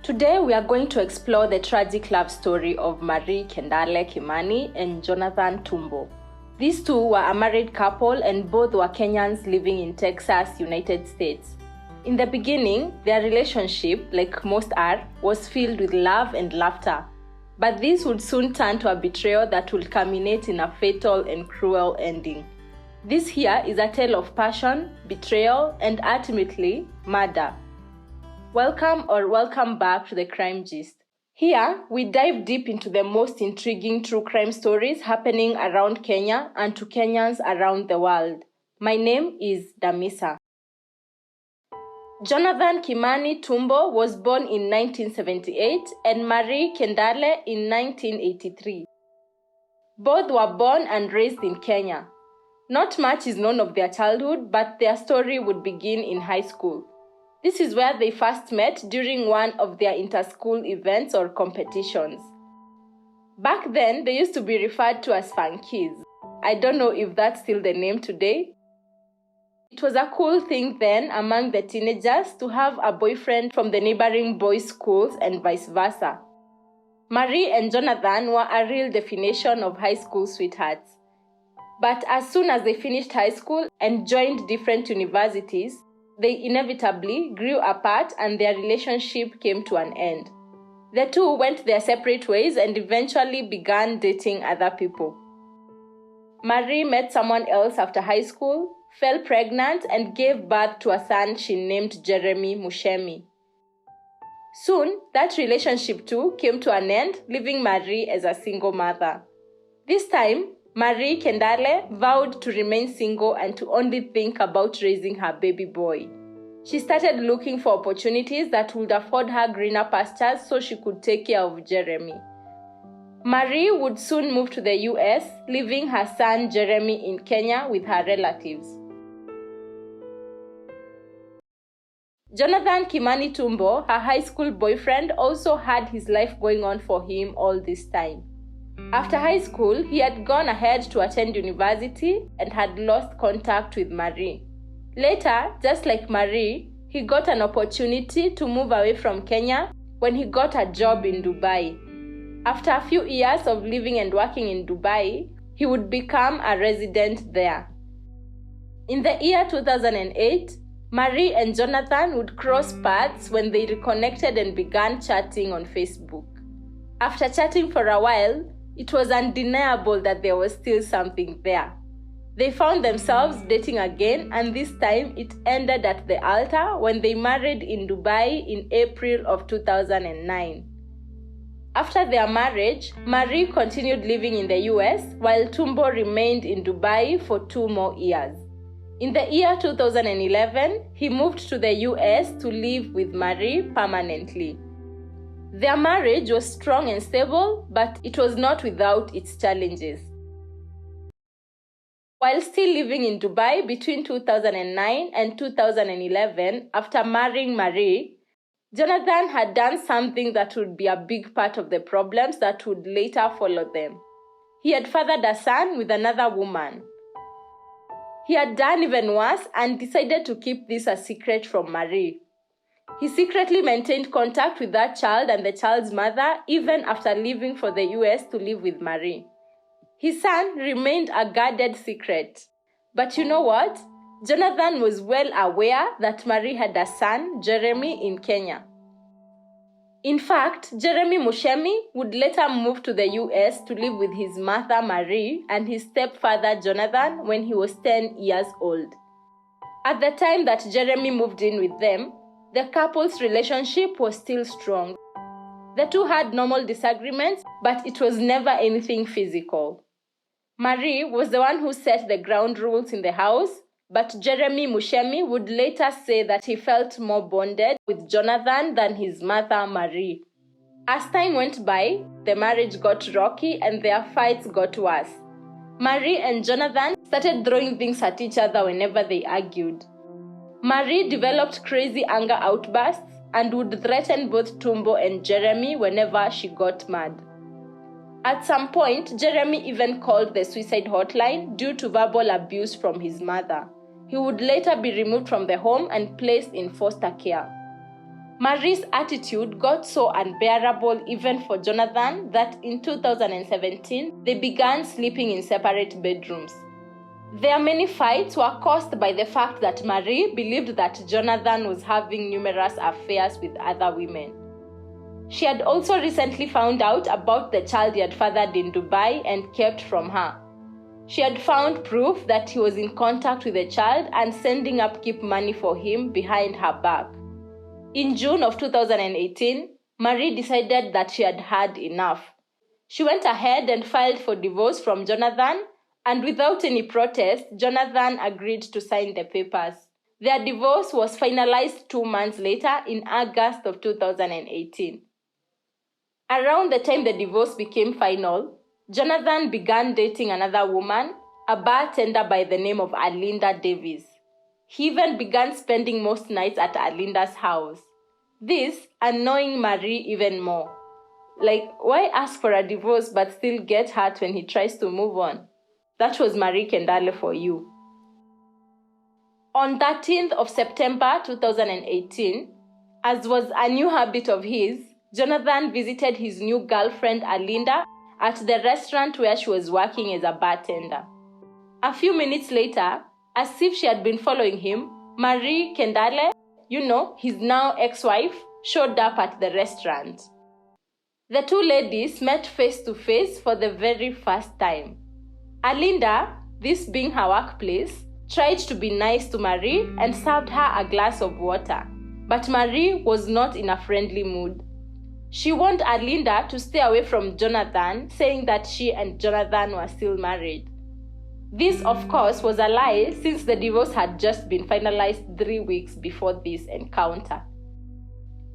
Today we are going to explore the tragic love story of Marie Kendale Kimani and Jonathan Tumbo. These two were a married couple and both were Kenyans living in Texas, United States. In the beginning, their relationship, like most are, was filled with love and laughter. But this would soon turn to a betrayal that will culminate in a fatal and cruel ending. This here is a tale of passion, betrayal, and ultimately, murder. Welcome back to the Crime Gist. Here, we dive deep into the most intriguing true crime stories happening around Kenya and to Kenyans around the world. My name is Damisa. Jonathan Kimani Tumbo was born in 1978 and Marie Kendale in 1983. Both were born and raised in Kenya. Not much is known of their childhood, but their story would begin in high school. This is where they first met during one of their inter-school events or competitions. Back then, they used to be referred to as funkies. I don't know if that's still the name today. It was a cool thing then among the teenagers to have a boyfriend from the neighboring boys' schools and vice versa. Marie and Jonathan were a real definition of high school sweethearts. But as soon as they finished high school and joined different universities, they inevitably grew apart and their relationship came to an end. The two went their separate ways and eventually began dating other people. Marie met someone else after high school, fell pregnant, and gave birth to a son she named Jeremy Mushemi. Soon, that relationship too came to an end, leaving Marie as a single mother. This time, Marie Kendale vowed to remain single and to only think about raising her baby boy. She started looking for opportunities that would afford her greener pastures so she could take care of Jeremy. Marie would soon move to the US, leaving her son Jeremy in Kenya with her relatives. Jonathan Kimani Tumbo, her high school boyfriend, also had his life going on for him all this time. After high school, he had gone ahead to attend university and had lost contact with Marie. Later, just like Marie, he got an opportunity to move away from Kenya when he got a job in Dubai. After a few years of living and working in Dubai, he would become a resident there. In the year 2008, Marie and Jonathan would cross paths when they reconnected and began chatting on Facebook. After chatting for a while, it was undeniable that there was still something there. They found themselves dating again, and this time it ended at the altar when they married in Dubai in April of 2009. After their marriage, Marie continued living in the US while Tumbo remained in Dubai for 2 more years. In the year 2011, he moved to the US to live with Marie permanently. Their marriage was strong and stable, but it was not without its challenges. While still living in Dubai between 2009 and 2011, after marrying Marie, Jonathan had done something that would be a big part of the problems that would later follow them. He had fathered a son with another woman. He had done even worse and decided to keep this a secret from Marie. He secretly maintained contact with that child and the child's mother even after leaving for the US to live with Marie. His son remained a guarded secret. But you know what? Jonathan was well aware that Marie had a son, Jeremy, in Kenya. In fact, Jeremy Mushemi would later move to the US to live with his mother, Marie, and his stepfather, Jonathan, when he was 10 years old. At the time that Jeremy moved in with them, the couple's relationship was still strong. The two had normal disagreements, but it was never anything physical. Marie was the one who set the ground rules in the house, but Jeremy Mushemi would later say that he felt more bonded with Jonathan than his mother, Marie. As time went by, the marriage got rocky and their fights got worse. Marie and Jonathan started throwing things at each other whenever they argued. Marie developed crazy anger outbursts and would threaten both Tumbo and Jeremy whenever she got mad. At some point, Jeremy even called the suicide hotline due to verbal abuse from his mother. He would later be removed from the home and placed in foster care. Marie's attitude got so unbearable even for Jonathan that in 2017, they began sleeping in separate bedrooms. Their many fights were caused by the fact that Marie believed that Jonathan was having numerous affairs with other women. She had also recently found out about the child he had fathered in Dubai and kept from her. She had found proof that he was in contact with the child and sending upkeep money for him behind her back. In June of 2018, Marie decided that she had had enough. She went ahead and filed for divorce from Jonathan, and without any protest, Jonathan agreed to sign the papers. Their divorce was finalized 2 months later in August of 2018. Around the time the divorce became final, Jonathan began dating another woman, a bartender by the name of Alinda Davis. He even began spending most nights at Alinda's house. This annoying Marie even more. Like, why ask for a divorce but still get hurt when he tries to move on? That was Marie Kendale for you. On 13th of September 2018, as was a new habit of his, Jonathan visited his new girlfriend Alinda at the restaurant where she was working as a bartender. A few minutes later, as if she had been following him, Marie Kendale, his now ex-wife, showed up at the restaurant. The two ladies met face to face for the very first time. Alinda, this being her workplace, tried to be nice to Marie and served her a glass of water, but Marie was not in a friendly mood. She warned Alinda to stay away from Jonathan, saying that she and Jonathan were still married. This, of course, was a lie since the divorce had just been finalized 3 weeks before this encounter.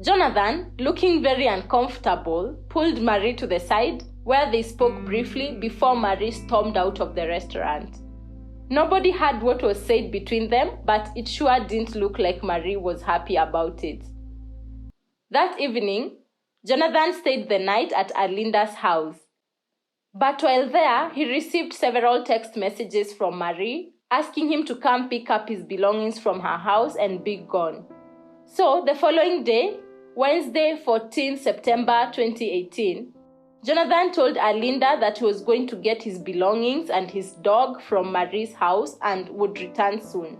Jonathan, looking very uncomfortable, pulled Marie to the side where they spoke briefly before Marie stormed out of the restaurant. Nobody heard what was said between them, but it sure didn't look like Marie was happy about it. That evening, Jonathan stayed the night at Alinda's house. But while there, he received several text messages from Marie asking him to come pick up his belongings from her house and be gone. So the following day, Wednesday, 14 September 2018, Jonathan told Alinda that he was going to get his belongings and his dog from Marie's house and would return soon.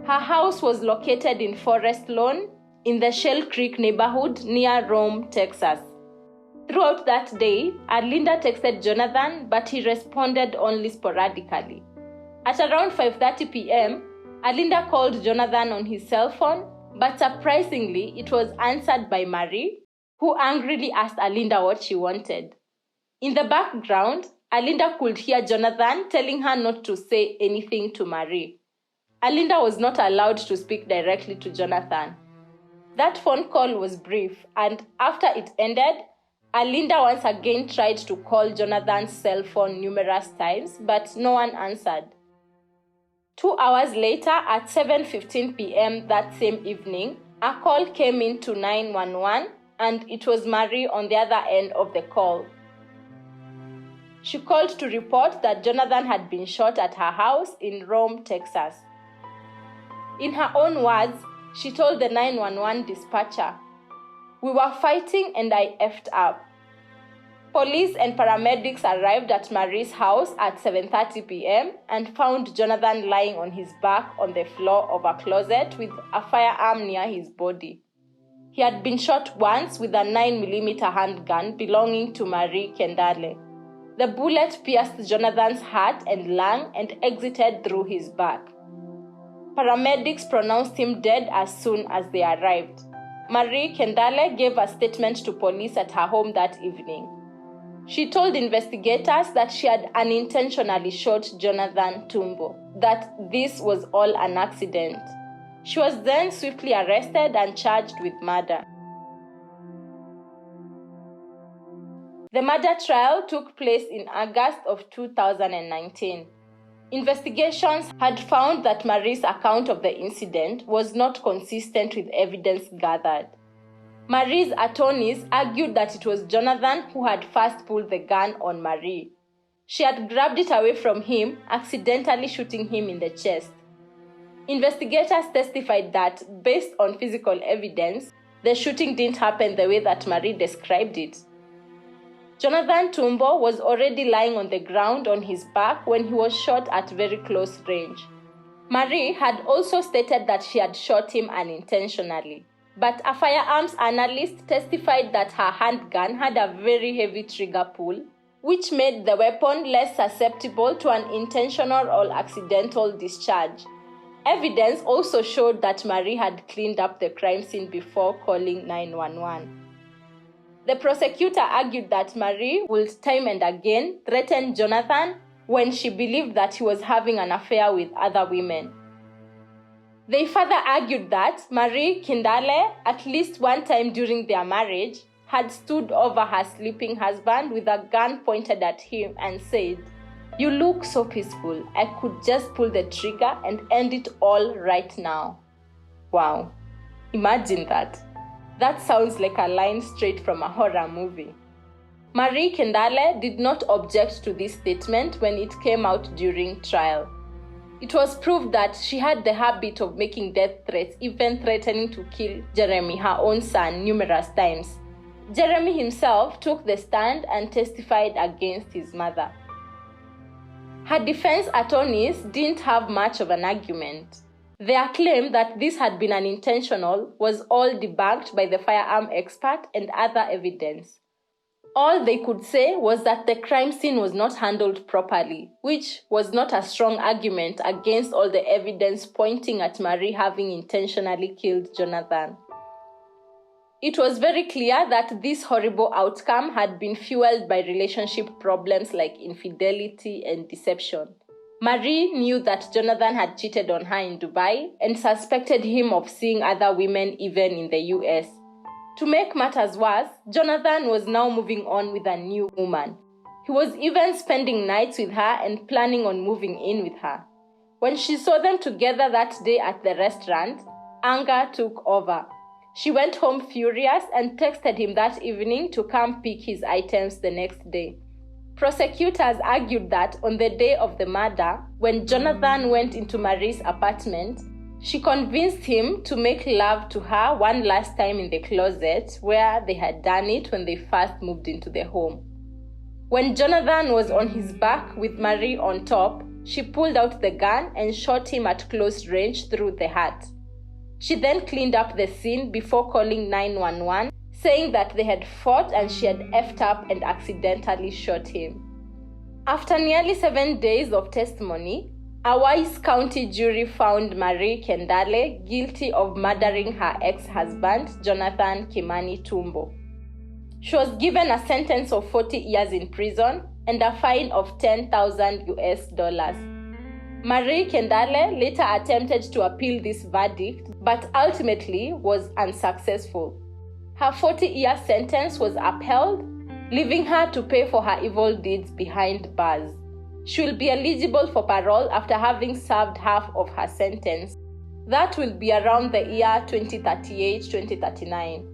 Her house was located in Forest Lawn in the Shell Creek neighborhood near Rome, Texas. Throughout that day, Alinda texted Jonathan, but he responded only sporadically. At around 5:30 p.m., Alinda called Jonathan on his cell phone, but surprisingly, it was answered by Marie, who angrily asked Alinda what she wanted. In the background, Alinda could hear Jonathan telling her not to say anything to Marie. Alinda was not allowed to speak directly to Jonathan. That phone call was brief, and after it ended, Alinda once again tried to call Jonathan's cell phone numerous times, but no one answered. 2 hours later, at 7:15 p.m. that same evening, a call came in to 911, and it was Marie on the other end of the call. She called to report that Jonathan had been shot at her house in Rome, Texas. In her own words, she told the 911 dispatcher, "We were fighting and I effed up." Police and paramedics arrived at Marie's house at 7:30 p.m. and found Jonathan lying on his back on the floor of a closet with a firearm near his body. He had been shot once with a 9mm handgun belonging to Marie Kendale. The bullet pierced Jonathan's heart and lung and exited through his back. Paramedics pronounced him dead as soon as they arrived. Marie Kendale gave a statement to police at her home that evening. She told investigators that she had unintentionally shot Jonathan Tumbo, that this was all an accident. She was then swiftly arrested and charged with murder. The murder trial took place in August of 2019. Investigations had found that Marie's account of the incident was not consistent with evidence gathered. Marie's attorneys argued that it was Jonathan who had first pulled the gun on Marie. She had grabbed it away from him, accidentally shooting him in the chest. Investigators testified that, based on physical evidence, the shooting didn't happen the way that Marie described it. Jonathan Tumbo was already lying on the ground on his back when he was shot at very close range. Marie had also stated that she had shot him unintentionally, but a firearms analyst testified that her handgun had a very heavy trigger pull, which made the weapon less susceptible to an intentional or accidental discharge. Evidence also showed that Marie had cleaned up the crime scene before calling 911. The prosecutor argued that Marie would time and again threaten Jonathan when she believed that he was having an affair with other women. They further argued that Marie Kendale, at least one time during their marriage, had stood over her sleeping husband with a gun pointed at him and said, "You look so peaceful. I could just pull the trigger and end it all right now." Wow, imagine that. That sounds like a line straight from a horror movie. Marie Kendale did not object to this statement when it came out during trial. It was proved that she had the habit of making death threats, even threatening to kill Jeremy, her own son, numerous times. Jeremy himself took the stand and testified against his mother. Her defense attorneys didn't have much of an argument. Their claim that this had been unintentional was all debunked by the firearm expert and other evidence. All they could say was that the crime scene was not handled properly, which was not a strong argument against all the evidence pointing at Marie having intentionally killed Jonathan. It was very clear that this horrible outcome had been fueled by relationship problems like infidelity and deception. Marie knew that Jonathan had cheated on her in Dubai and suspected him of seeing other women even in the US. To make matters worse, Jonathan was now moving on with a new woman. He was even spending nights with her and planning on moving in with her. When she saw them together that day at the restaurant, anger took over. She went home furious and texted him that evening to come pick his items the next day. Prosecutors argued that on the day of the murder, when Jonathan went into Marie's apartment, she convinced him to make love to her one last time in the closet where they had done it when they first moved into the home. When Jonathan was on his back with Marie on top, she pulled out the gun and shot him at close range through the heart. She then cleaned up the scene before calling 911, saying that they had fought and she had effed up and accidentally shot him. After nearly 7 days of testimony, a Wise County jury found Marie Kendale guilty of murdering her ex-husband, Jonathan Kimani Tumbo. She was given a sentence of 40 years in prison and a fine of $10,000. Marie Kendale later attempted to appeal this verdict, but ultimately was unsuccessful. Her 40-year sentence was upheld, leaving her to pay for her evil deeds behind bars. She will be eligible for parole after having served half of her sentence. That will be around the year 2038-2039.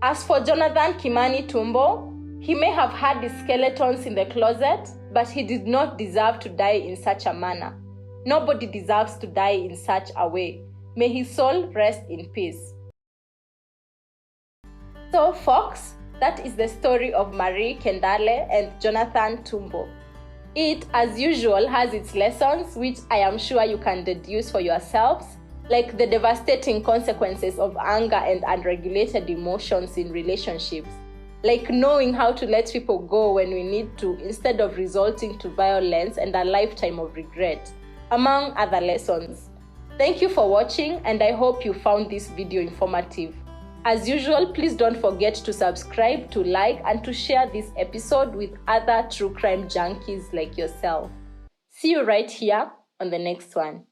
As for Jonathan Kimani Tumbo, he may have had his skeletons in the closet, but he did not deserve to die in such a manner. Nobody deserves to die in such a way. May his soul rest in peace. So, folks, that is the story of Marie Kendale and Jonathan Tumbo. It, as usual, has its lessons, which I am sure you can deduce for yourselves, like the devastating consequences of anger and unregulated emotions in relationships, like knowing how to let people go when we need to instead of resorting to violence and a lifetime of regret, among other lessons. Thank you for watching, and I hope you found this video informative. As usual, please don't forget to subscribe, to like, and to share this episode with other true crime junkies like yourself. See you right here on the next one.